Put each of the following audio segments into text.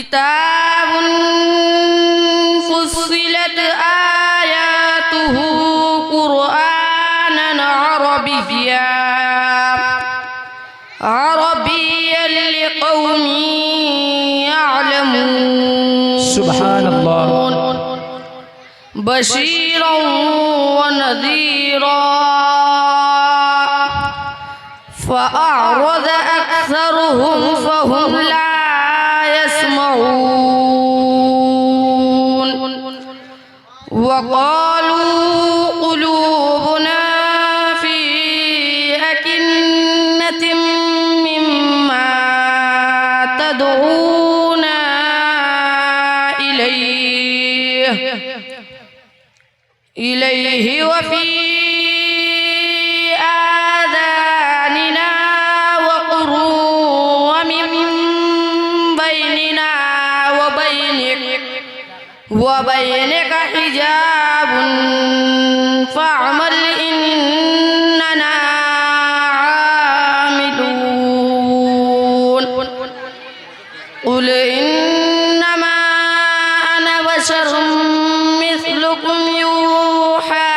كتاب فصلت آياته قرآنا عربيا لقوم يعلمون سبحان الله بشيرا ونذيرا فأعرض أكثرهم فهم لا يسمعون وقالوا قلوبنا في أكنة مما تدعونا إليه وفي آذاننا وقر ومن بيننا وبينك حجاب فاعمل إننا عاملون قل إنما أنا بشر مثلكم يوحى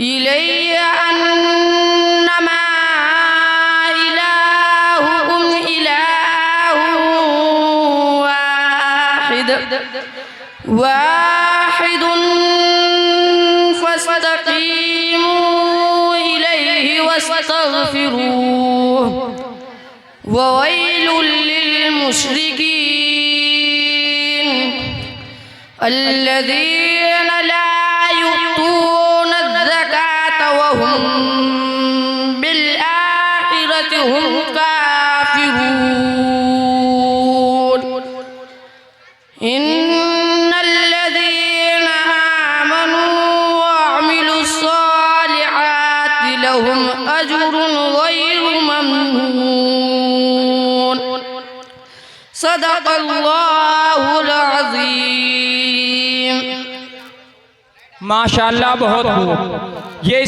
إلي أنما إلهكم إله واحد فاستقيموا إليه واستغفروه وويل للمشركين الذين لا يؤتون الزكاة وهم بالآخرة هم كافرون إن الذين آمنوا وعملوا الصالحات لهم أجر غير ممنون صدق الله العظيم माशाअल्लाह बहुत खूब। ये